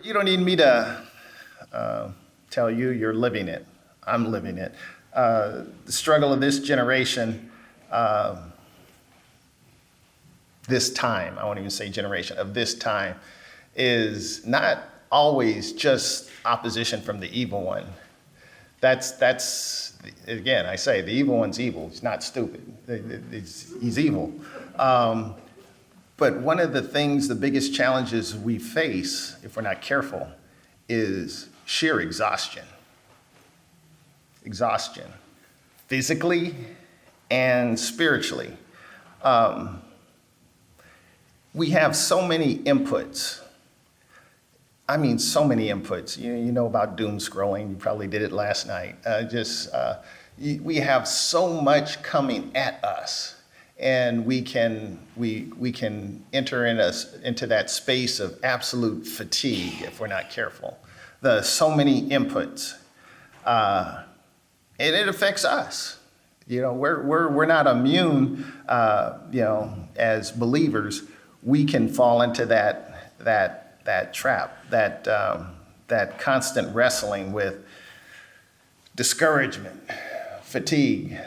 You don't need me to tell you, you're living it. I'm living it. The struggle of this generation, this time, I won't even say generation, of this time, is not always just opposition from the evil one. That's again, I say, the evil one's evil. He's not stupid. He's evil. But one of the things, the biggest challenges we face, if we're not careful, is sheer exhaustion. Exhaustion, physically and spiritually. We have so many inputs. I mean, so many inputs. You know about doom scrolling. You probably did it last night. We have so much coming at us. And we can enter into that space of absolute fatigue if we're not careful. So many inputs, and it affects us. We're not immune. As believers, we can fall into that trap, that constant wrestling with discouragement, fatigue,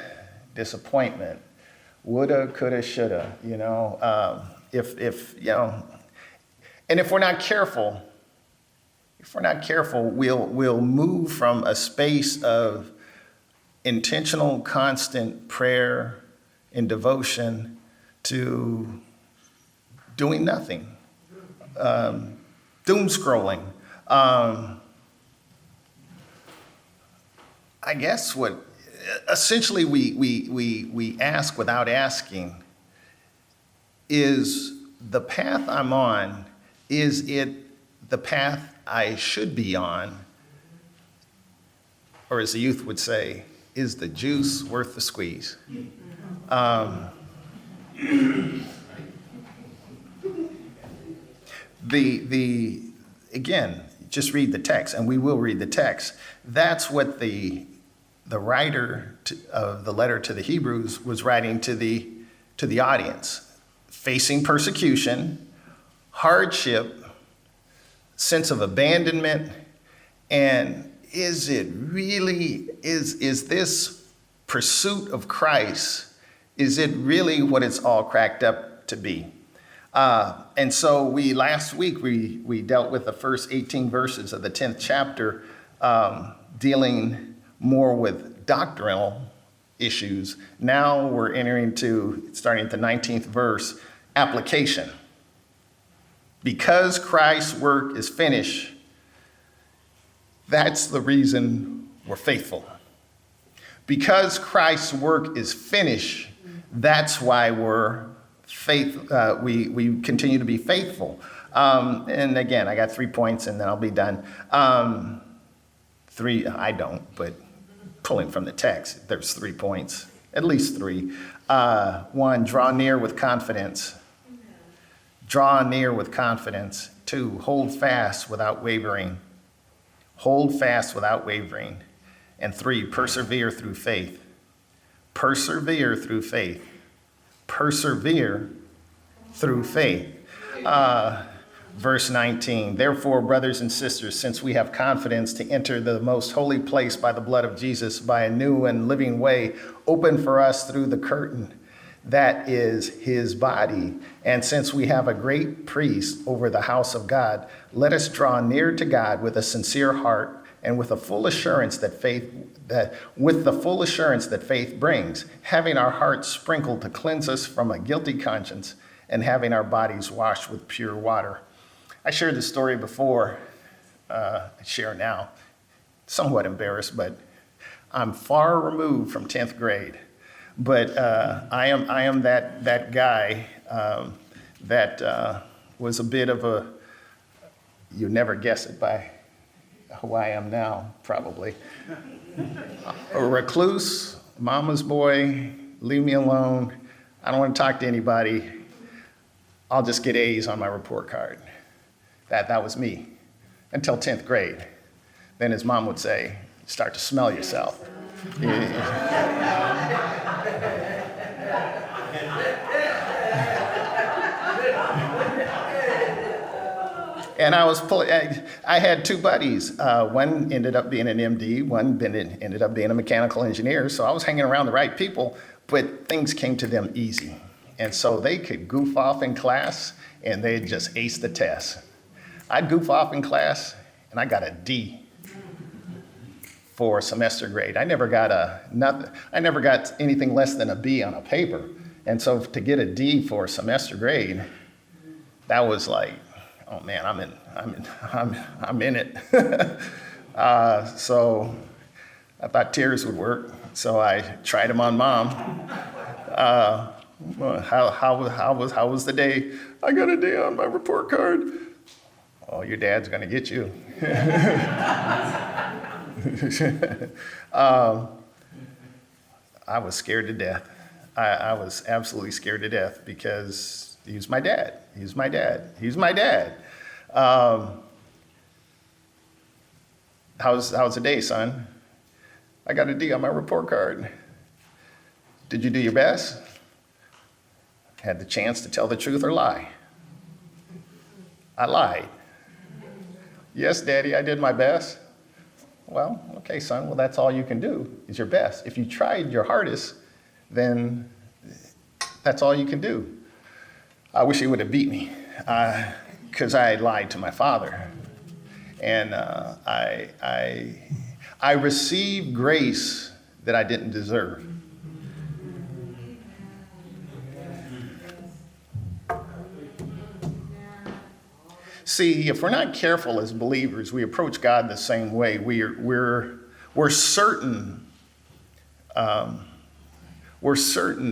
disappointment. Woulda, coulda, shoulda, and if we're not careful, we'll move from a space of intentional, constant prayer and devotion to doing nothing, doom scrolling. I guess what essentially we ask without asking, is the path I'm on, is it the path I should be on? Or as the youth would say, is the juice worth the squeeze? Again, just read the text, and we will read the text. That's what the writer of the letter to the Hebrews was writing to the audience. Facing persecution, hardship, sense of abandonment, and is this pursuit of Christ, is it really what it's all cracked up to be? And so last week we dealt with the first 18 verses of the 10th chapter, dealing more with doctrinal issues. Now we're starting at the 19th verse, application. Because Christ's work is finished, that's the reason we're faithful. Because Christ's work is finished, that's why we continue to be faithful. And again, I got 3 points and then I'll be done. Three, I don't, but pulling from the text, there's 3 points, at least 3. 1, draw near with confidence. Draw near with confidence. 2, hold fast without wavering. Hold fast without wavering. And 3, persevere through faith. Persevere through faith. Persevere through faith. Verse 19, therefore, brothers and sisters, since we have confidence to enter the most holy place by the blood of Jesus, by a new and living way, open for us through the curtain that is his body. And since we have a great priest over the house of God, let us draw near to God with a sincere heart and with the full assurance that faith brings, having our hearts sprinkled to cleanse us from a guilty conscience and having our bodies washed with pure water. I shared this story before, I share now, somewhat embarrassed, but I'm far removed from 10th grade. But I am that guy that was a bit of a, you'll never guess it by who I am now, probably. A recluse, mama's boy, leave me alone. I don't want to talk to anybody. I'll just get A's on my report card. That was me until 10th grade. Then his mom would say, start to smell yourself. And I had two buddies. One ended up being an MD, one ended up being a mechanical engineer. So I was hanging around the right people, but things came to them easy. And so they could goof off in class and they'd just ace the test. I'd goof off in class and I got a D for a semester grade. I never got anything less than a B on a paper. And so to get a D for a semester grade, that was like, oh man, I'm in it. So I thought tears would work. So I tried them on Mom. How was the day? I got a D on my report card. Oh, your dad's gonna get you. I was scared to death. I was absolutely scared to death because he was my dad. He's my dad. How's the day, son? I got a D on my report card. Did you do your best? Had the chance to tell the truth or lie. I lied. Yes, Daddy, I did my best. Well, okay, son, well, that's all you can do is your best. If you tried your hardest, then that's all you can do. I wish he would have beat me because I lied to my father. And I received grace that I didn't deserve. See, if we're not careful as believers, we approach God the same way. We're certain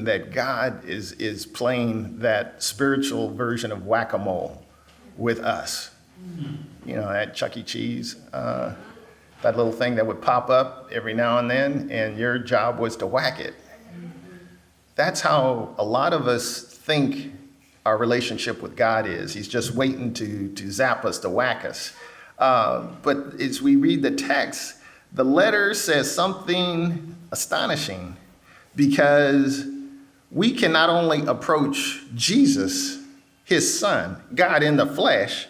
that God is playing that spiritual version of whack-a-mole with us. You know, that Chuck E. Cheese, that little thing that would pop up every now and then, and your job was to whack it. That's how a lot of us think our relationship with God is. He's just waiting to zap us, to whack us. But as we read the text, the letter says something astonishing because we can not only approach Jesus, his son, God in the flesh,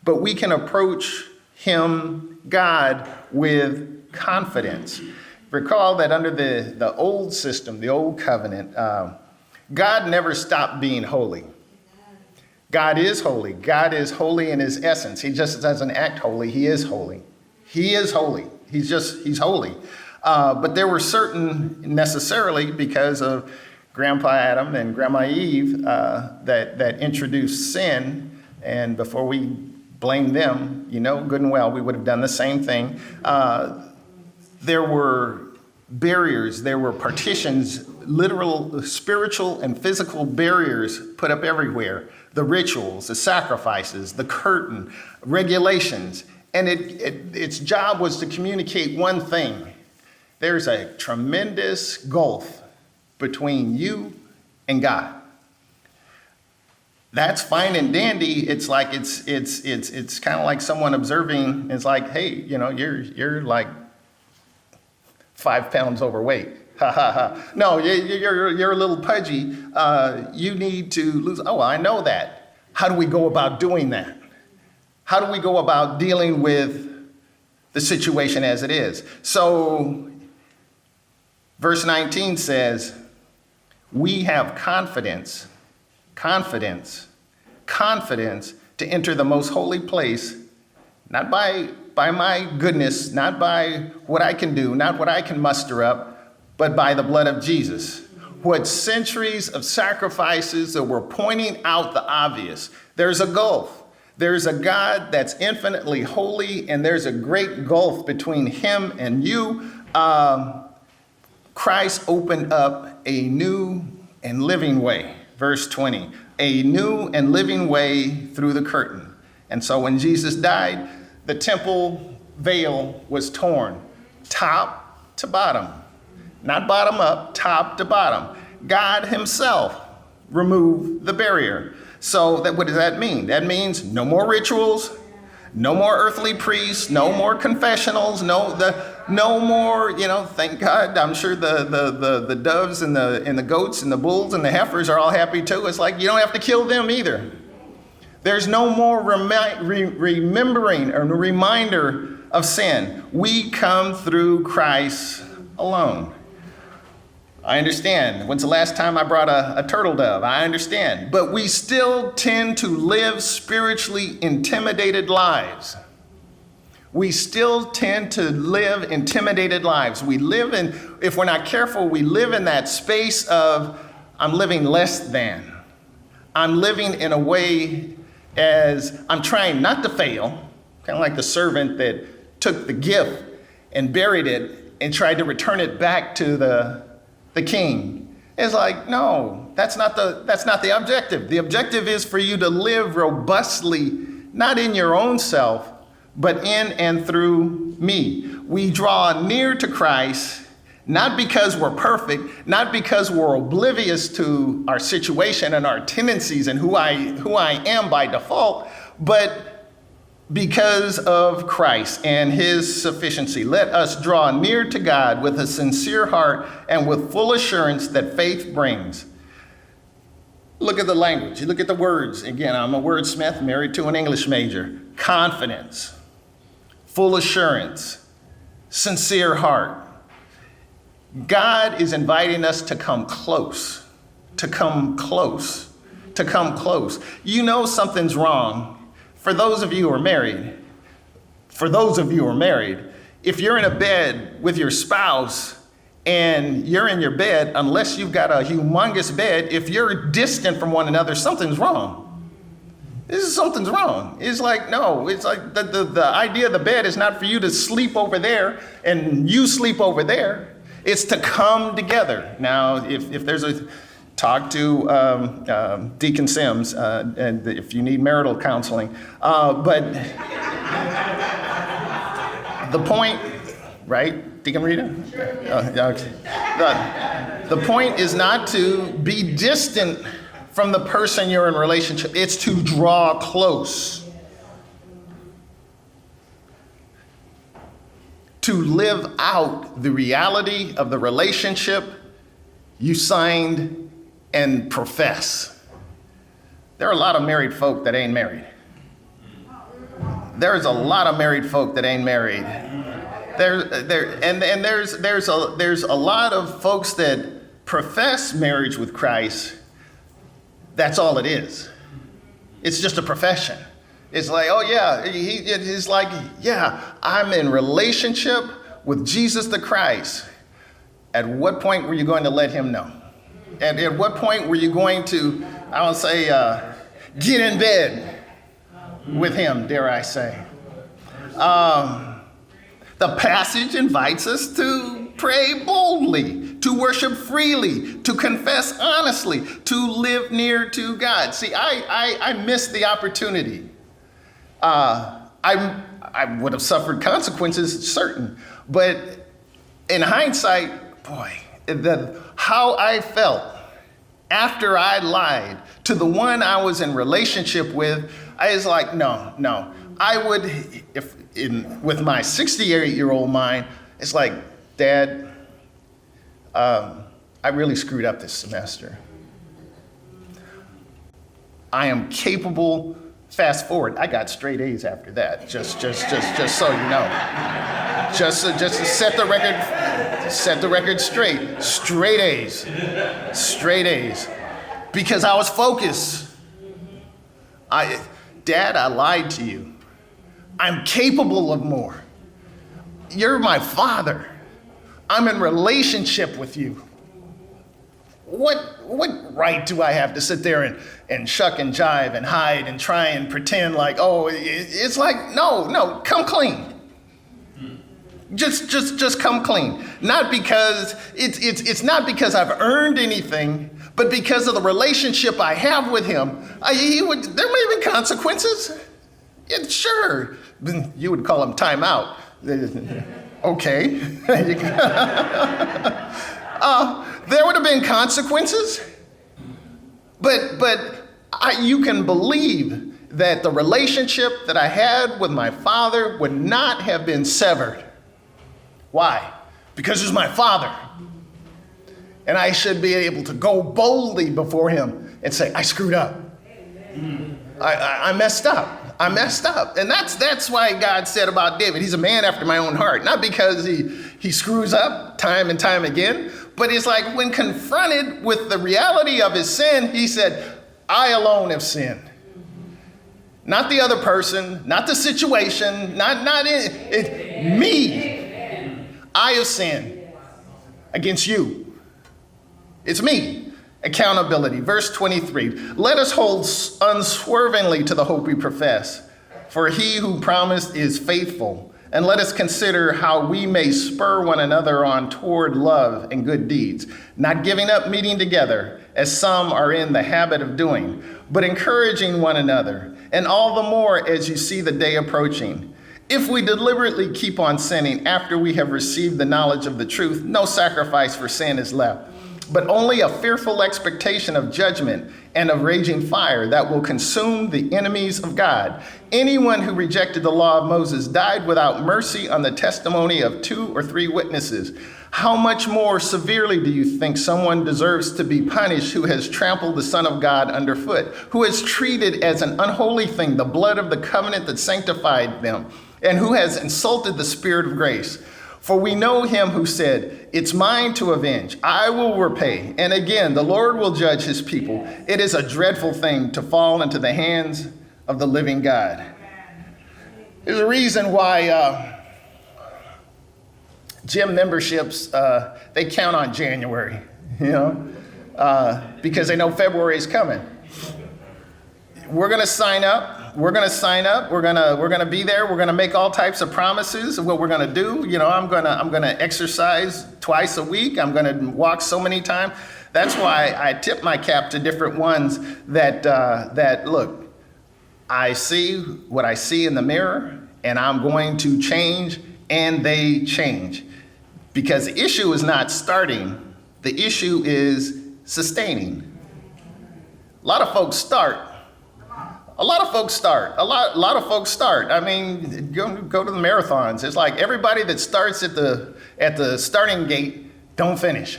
but we can approach him, God, with confidence. Recall that under the old system, the old covenant, God never stopped being holy. God is holy. God is holy in his essence. He just doesn't act holy. He is holy. He is holy. He's holy. But there were certain, necessarily because of Grandpa Adam and Grandma Eve, that introduced sin. And before we blame them, you know, good and well, we would have done the same thing. There were barriers. There were partitions, literal, spiritual, and physical barriers put up everywhere. The rituals, the sacrifices, the curtain, regulations. And its job was to communicate one thing. There's a tremendous gulf between you and God. That's fine and dandy. It's like it's kind of like someone observing. It's like, hey, you know, you're like 5 pounds overweight. Ha ha ha. No, you're a little pudgy. You need to lose. Oh, I know that. How do we go about doing that? How do we go about dealing with the situation as it is? So, verse 19 says, we have confidence to enter the most holy place, not by my goodness, not by what I can do, not what I can muster up, but by the blood of Jesus. What centuries of sacrifices that were pointing out the obvious. There's a gulf. There's a God that's infinitely holy, and there's a great gulf between him and you. Christ opened up a new and living way. Verse 20, a new and living way through the curtain. And so when Jesus died, the temple veil was torn, top to bottom. Not bottom up, top to bottom. God himself removed the barrier. So what does that mean? That means no more rituals, no more earthly priests, no more confessionals, no more, thank God. I'm sure the doves and the goats and the bulls and the heifers are all happy too. It's like you don't have to kill them either. There's no more remembering or reminder of sin. We come through Christ alone. I understand. When's the last time I brought a turtle dove? I understand. But we still tend to live spiritually intimidated lives. We still tend to live intimidated lives. We live in, if we're not careful, we live in that space of, I'm living less than. I'm living in a way as I'm trying not to fail, kind of like the servant that took the gift and buried it and tried to return it back to the king. It's like, no, that's not the objective. The objective is for you to live robustly, not in your own self, but in and through me. We draw near to Christ, not because we're perfect, not because we're oblivious to our situation and our tendencies and who I am by default, but because of Christ and his sufficiency. Let us draw near to God with a sincere heart and with full assurance that faith brings. Look at the language. You look at the words. Again, I'm a wordsmith, married to an English major. Confidence, full assurance, sincere heart. God is inviting us to come close, to come close, to come close. You know something's wrong. For those of you who are married, if you're in a bed with your spouse and you're in your bed, unless you've got a humongous bed, if you're distant from one another, something's wrong. Something's wrong. It's like, no, it's like the idea of the bed is not for you to sleep over there and you sleep over there. It's to come together. Now, if there's talk to Deacon Sims, and if you need marital counseling. But the point, right, Deacon Rita? Okay. The point is not to be distant from the person you're in relationship. It's to draw close. To live out the reality of the relationship you signed and profess. There are a lot of married folk that ain't married. There's a lot of married folk that ain't married. There's a lot of folks that profess marriage with Christ. That's all it is. It's just a profession. It's like, oh yeah, it's like, yeah, I'm in relationship with Jesus the Christ. At what point were you going to let him know? And at what point were you going to, I don't say, get in bed with him, dare I say? The passage invites us to pray boldly, to worship freely, to confess honestly, to live near to God. See, I missed the opportunity. I would have suffered consequences, certain. But in hindsight, boy, how I felt after I lied to the one I was in relationship with, I was like, no. I would, with my 68-year-old mind, it's like, Dad, I really screwed up this semester. I am capable. Fast forward, I got straight A's after that. Just so you know. Just to set the record straight. Straight A's. Because I was focused. Dad, I lied to you. I'm capable of more. You're my father. I'm in relationship with you. What right do I have to sit there and shuck and jive and hide and try and pretend like, oh, it's like, no, come clean. Just come clean. Not because it's not because I've earned anything, but because of the relationship I have with him. There may be consequences. Sure, you would call them timeout. Okay. There would have been consequences, but you can believe that the relationship that I had with my father would not have been severed. Why? Because he's my father. And I should be able to go boldly before him and say, I screwed up. I messed up. I messed up. And that's why God said about David, he's a man after my own heart. Not because he screws up time and time again, but it's like when confronted with the reality of his sin, he said, I alone have sinned. Not the other person, not the situation, not me. I have sinned against you. It's me. Accountability. Verse 23. Let us hold unswervingly to the hope we profess, for he who promised is faithful. And let us consider how we may spur one another on toward love and good deeds, not giving up meeting together, as some are in the habit of doing, but encouraging one another, and all the more as you see the day approaching. If we deliberately keep on sinning after we have received the knowledge of the truth, no sacrifice for sin is left, but only a fearful expectation of judgment and of raging fire that will consume the enemies of God. Anyone who rejected the law of Moses died without mercy on the testimony of 2 or 3 witnesses. How much more severely do you think someone deserves to be punished who has trampled the Son of God underfoot, who has treated as an unholy thing the blood of the covenant that sanctified them, and who has insulted the Spirit of grace? For we know him who said, it's mine to avenge, I will repay. And again, the Lord will judge his people. It is a dreadful thing to fall into the hands of the living God. There's a reason why gym memberships, they count on January, because they know February is coming. We're going to sign up. We're going to be there. We're going to make all types of promises of what we're going to do. I'm going to exercise twice a week. I'm going to walk so many times. That's why I tip my cap to different ones that look, I see what I see in the mirror, and I'm going to change, and they change. Because the issue is not starting. The issue is sustaining. A lot of folks start. A lot of folks start. I mean, go to the marathons. It's like everybody that starts at the starting gate don't finish.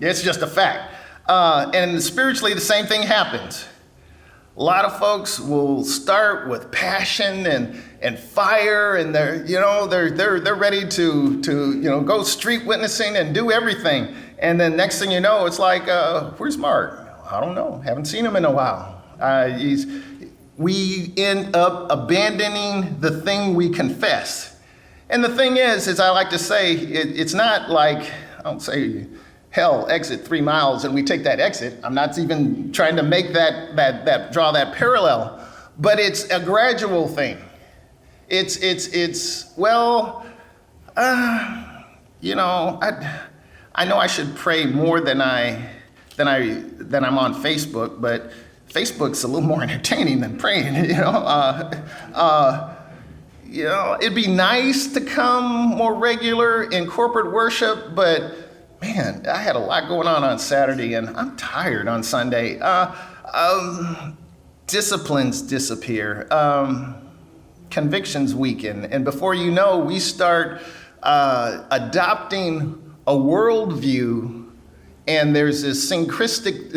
It's just a fact. And spiritually, the same thing happens. A lot of folks will start with passion and fire, and they're ready to go street witnessing and do everything. And then next thing you know, it's like, where's Mark? I don't know. Haven't seen him in a while. We end up abandoning the thing we confess. And the thing is I like to say, it's not like, I don't say, hell, exit 3 miles and we take that exit. I'm not even trying to make that draw that parallel, but it's a gradual thing. I know I should pray more than I'm on Facebook, but Facebook's a little more entertaining than praying, it'd be nice to come more regular in corporate worship, but man, I had a lot going on Saturday and I'm tired on Sunday. Disciplines disappear. Convictions weaken. And before you know, we start adopting a worldview. And there's this synchronism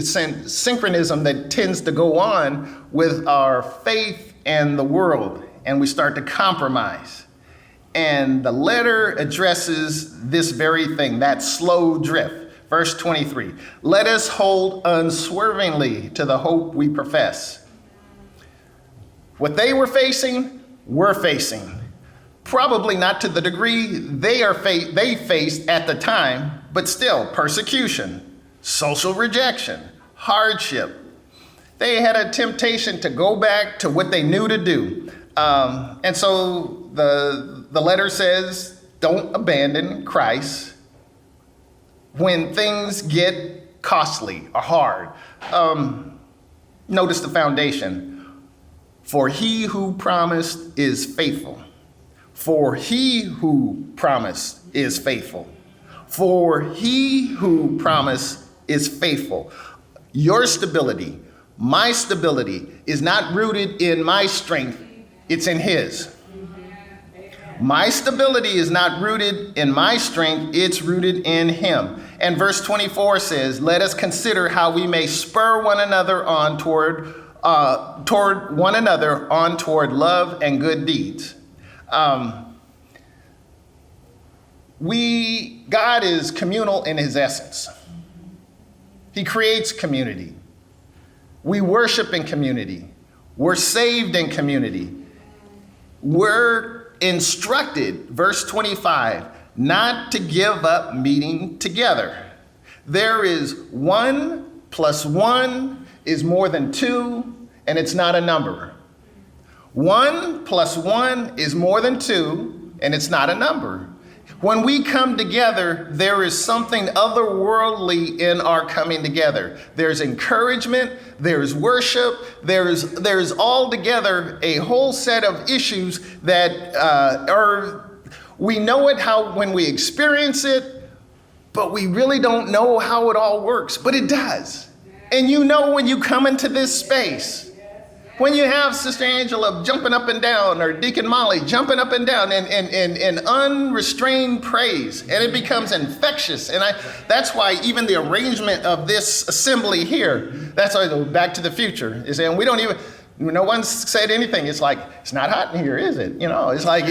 that tends to go on with our faith and the world, and we start to compromise. And the letter addresses this very thing, that slow drift. Verse 23, let us hold unswervingly to the hope we profess. What they were facing, we're facing. Probably not to the degree they faced at the time, but still, persecution, social rejection, hardship. They had a temptation to go back to what they knew to do. And so the letter says, don't abandon Christ when things get costly or hard. Notice the foundation. For he who promised is faithful. For he who promised is faithful. For he who promised is faithful. Your stability, my stability, is not rooted in my strength, it's in his. My stability is not rooted in my strength, it's rooted in him. And verse 24 says, let us consider how we may spur one another on toward toward one another, on toward love and good deeds. God is communal in his essence. He creates community. We worship in community. We're saved in community. We're instructed, verse 25, not to give up meeting together. There is 1 + 1 is more than 2, and it's not a number. 1 + 1 is more than 2, and it's not a number. When we come together, there is something otherworldly in our coming together. There's encouragement, there's worship, there's altogether a whole set of issues that we know it when we experience it, but we really don't know how it all works, but it does. And you know when you come into this space, when you have Sister Angela jumping up and down, or Deacon Molly jumping up and down in unrestrained praise, and it becomes infectious. And that's why even the arrangement of this assembly here, that's why the Back to the Future is saying, no one said anything. It's like, it's not hot in here, is it? It's like,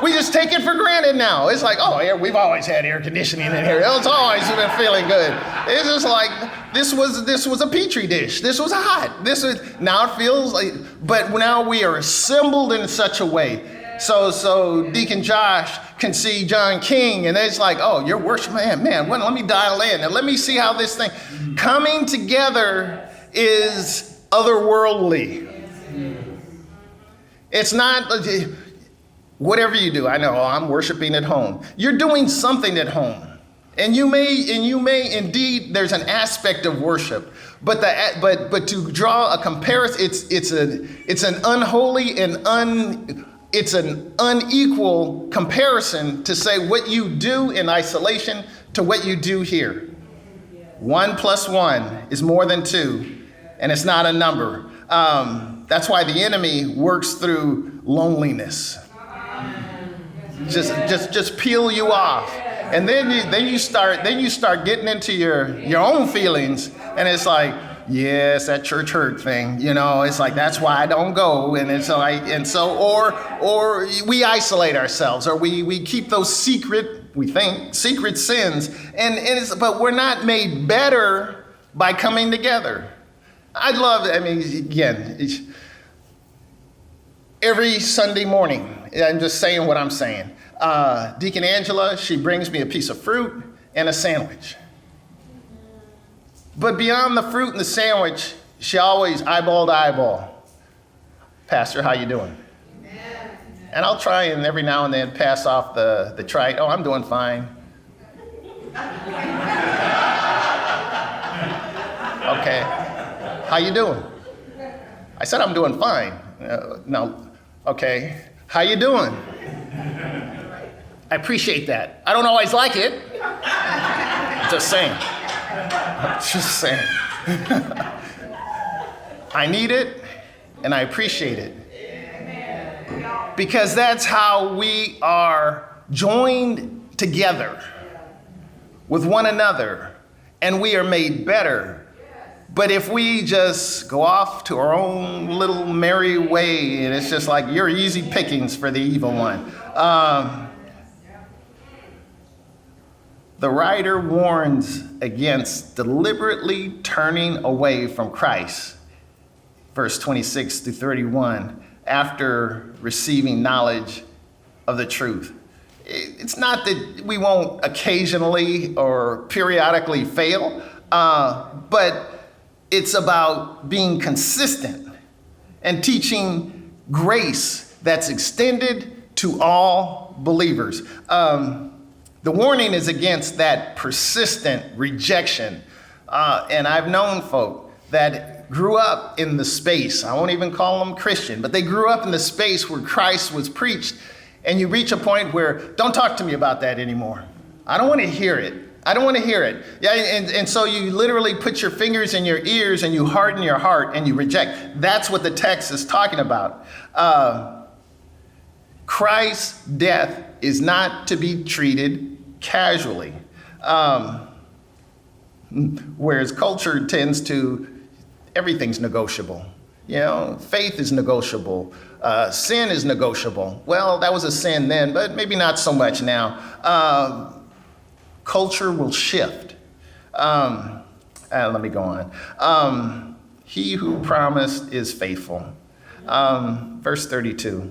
we just take it for granted now. It's like, oh, yeah, we've always had air conditioning in here. It's always been feeling good. It's just like, this was a petri dish. This was hot. Now it feels like, but now we are assembled in such a way. So Deacon Josh can see John King, and it's like, oh, you're worshiping, man, let me dial in, and let me see how this thing, coming together is otherworldly. It's not, whatever you do, I know, I'm worshiping at home. You're doing something at home. And you may indeed, there's an aspect of worship, but to draw a comparison, it's an unholy and it's an unequal comparison to say what you do in isolation to what you do here. 1 + 1 is more than 2, and it's not a number. That's why the enemy works through loneliness. Just peel you off. And then you start getting into your own feelings, and it's like, yes, that church hurt thing, it's like, that's why I don't go. And it's like, and so, or we isolate ourselves, or we keep those secret sins, but we're not made better by coming together. Again, every Sunday morning, I'm just saying what I'm saying. Deacon Angela, she brings me a piece of fruit and a sandwich. But beyond the fruit and the sandwich, she always eyeball to eyeball. Pastor, how you doing? Amen. And I'll try and every now and then pass off the trite, oh, I'm doing fine. Okay, how you doing? I said I'm doing fine. No, okay, how you doing? I appreciate that. I don't always like it. Just saying. I need it, and I appreciate it. Because that's how we are joined together with one another, and we are made better. But if we just go off to our own little merry way, and it's just like, you're easy pickings for the evil one. The writer warns against deliberately turning away from Christ, verse 26 through 31, after receiving knowledge of the truth. It's not that we won't occasionally or periodically fail, but it's about being consistent and teaching grace that's extended to all believers. The warning is against that persistent rejection. And I've known folk that grew up in the space. I won't even call them Christian, but they grew up in the space where Christ was preached. And you reach a point where, don't talk to me about that anymore. I don't want to hear it. I don't want to hear it. Yeah, and so you literally put your fingers in your ears and you harden your heart and you reject. That's what the text is talking about. Christ's death is not to be treated casually. Whereas culture tends to, everything's negotiable. You know, faith is negotiable. Sin is negotiable. Well, that was a sin then, but maybe not so much now. Culture will shift. Let me go on. He who promised is faithful. Verse 32.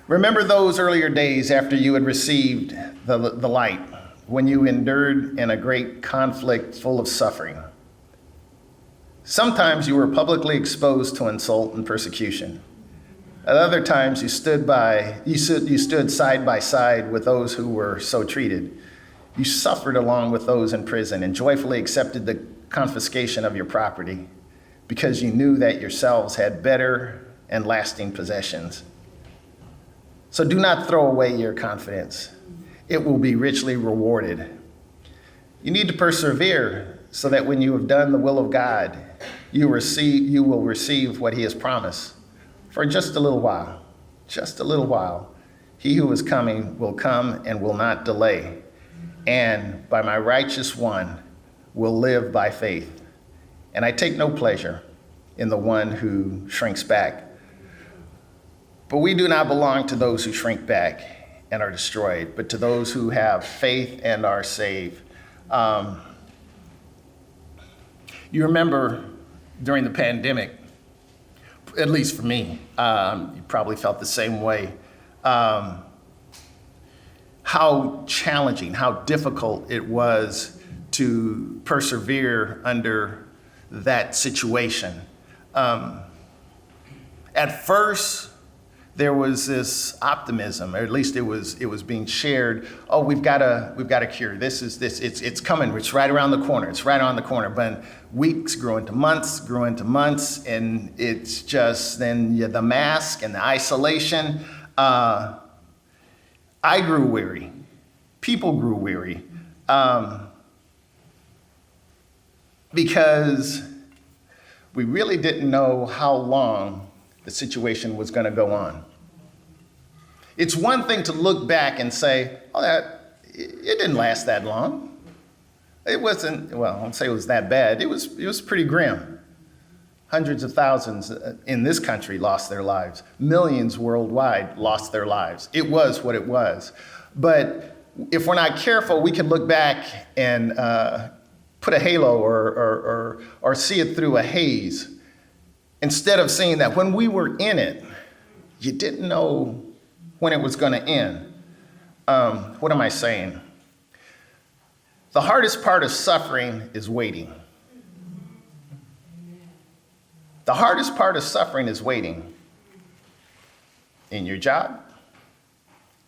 Remember those earlier days after you had received the light, when you endured in a great conflict full of suffering. Sometimes you were publicly exposed to insult and persecution. At other times you stood side by side with those who were so treated. You suffered along with those in prison and joyfully accepted the confiscation of your property because you knew that yourselves had better and lasting possessions. So do not throw away your confidence. It will be richly rewarded. You need to persevere so that when you have done the will of God, you will receive what he has promised. For just a little while, he who is coming will come and will not delay. And by my righteous one will live by faith. And I take no pleasure in the one who shrinks back. But we do not belong to those who shrink back and are destroyed, but to those who have faith and are saved. You remember during the pandemic, at least for me, you probably felt the same way, how challenging, how difficult it was to persevere under that situation. At first, there was this optimism, or at least it was being shared. Oh, we've got a cure. It's coming. It's right around the corner. It's right on the corner. But weeks grew into months, and it's just then the mask and the isolation. I grew weary. People grew weary because we really didn't know how long the situation was going to go on. It's one thing to look back and say, oh, it didn't last that long. It wasn't, well, I won't say it was that bad. It was pretty grim. Hundreds of thousands in this country lost their lives. Millions worldwide lost their lives. It was what it was. But if we're not careful, we can look back and put a halo or see it through a haze, instead of seeing that when we were in it, you didn't know when it was going to end. What am I saying? The hardest part of suffering is waiting. The hardest part of suffering is waiting. In your job,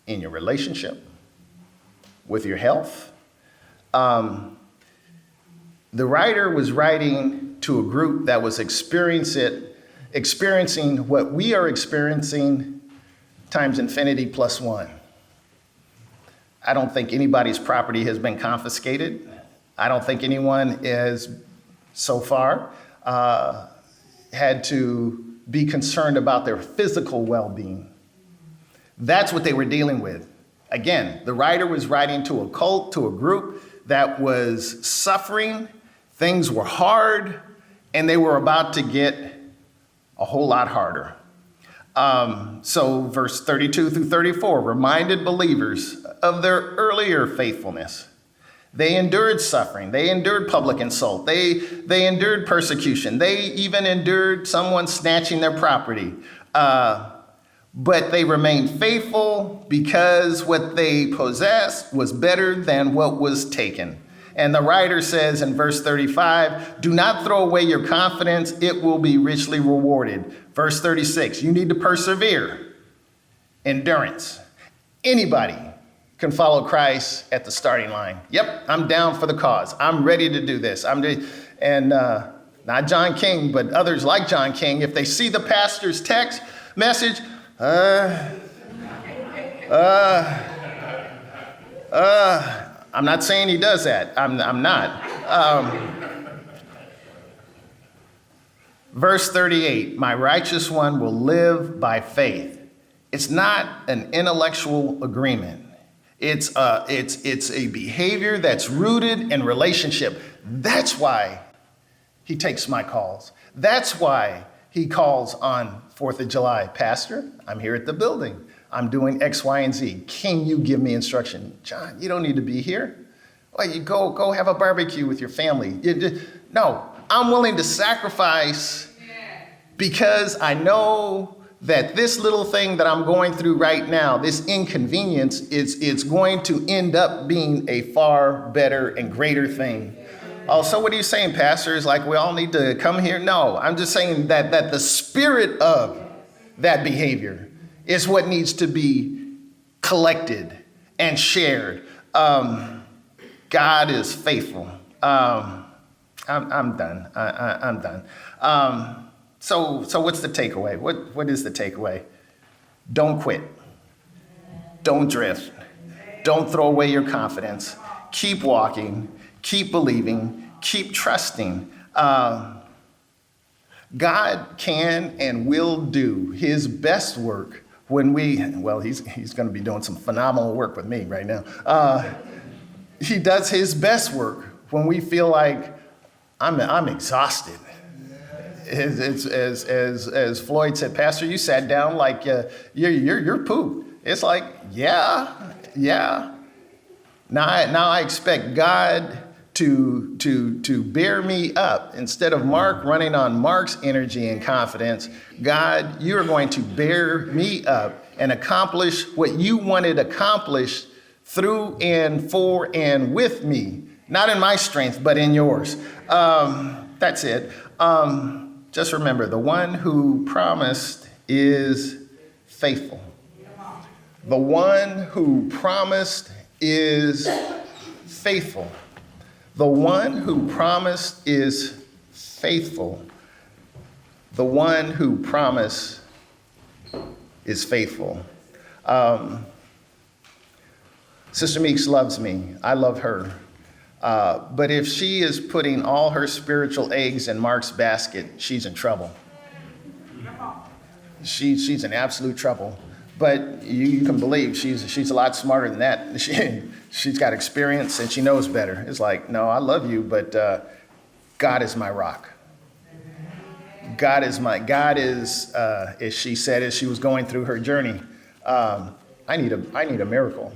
in your relationship, with your health. The writer was writing to a group that was experiencing what we are experiencing times infinity plus one. I don't think anybody's property has been confiscated. I don't think anyone has, so far, had to be concerned about their physical well-being. That's what they were dealing with. Again, the writer was writing to a cult, to a group that was suffering. Things were hard, and they were about to get a whole lot harder. So verse 32 through 34 reminded believers of their earlier faithfulness. They endured suffering. They endured public insult. They endured persecution. They even endured someone snatching their property. But they remained faithful because what they possessed was better than what was taken. And the writer says in verse 35, do not throw away your confidence. It will be richly rewarded. Verse 36, you need to persevere. Endurance. Anybody can follow Christ at the starting line. Yep, I'm down for the cause. I'm ready to do this. Not John King, but others like John King, if they see the pastor's text message, I'm not saying he does that. I'm not. Verse 38, my righteous one will live by faith. It's not an intellectual agreement. It's a behavior that's rooted in relationship. That's why he takes my calls. That's why he calls on 4th of July. Pastor, I'm here at the building. I'm doing X, Y, and Z. Can you give me instruction? John, you don't need to be here. Well, you go have a barbecue with your family. No, I'm willing to sacrifice because I know that this little thing that I'm going through right now, this inconvenience, it's going to end up being a far better and greater thing. Oh, so what are you saying, Pastor? Is like we all need to come here? No, I'm just saying that the spirit of that behavior is what needs to be collected and shared. God is faithful. I'm done. I'm done. So what's the takeaway? What is the takeaway? Don't quit. Don't drift. Don't throw away your confidence. Keep walking. Keep believing. Keep trusting. God can and will do his best work when he's going to be doing some phenomenal work with me right now. He does his best work when we feel like I'm exhausted. As Floyd said, Pastor, you sat down like you're pooped. It's like, yeah. Now I expect God to bear me up. Instead of Mark running on Mark's energy and confidence, God, you are going to bear me up and accomplish what you wanted accomplished through and for and with me. Not in my strength, but in yours. That's it. Just remember, the one who promised is faithful. The one who promised is faithful. The one who promised is faithful. The one who promised is faithful. Sister Meeks loves me. I love her. But if she is putting all her spiritual eggs in Mark's basket, she's in trouble. She's in absolute trouble. But you can believe she's a lot smarter than that. She's got experience and she knows better. It's like, no, I love you, but God is my rock. God is, as she said as she was going through her journey, I need a miracle.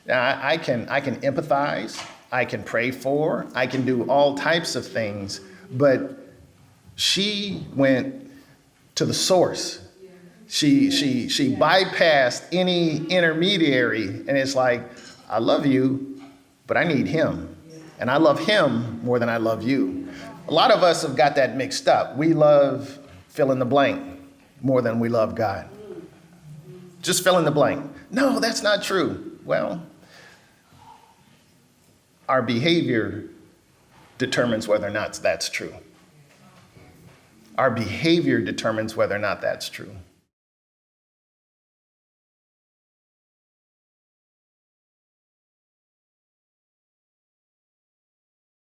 Now, I can empathize, I can pray for, I can do all types of things, but she went to the source. She bypassed any intermediary, and it's like, I love you, but I need him, and I love him more than I love you. A lot of us have got that mixed up. We love fill in the blank more than we love God. Just fill in the blank. No, that's not true. Well, our behavior determines whether or not that's true. Our behavior determines whether or not that's true.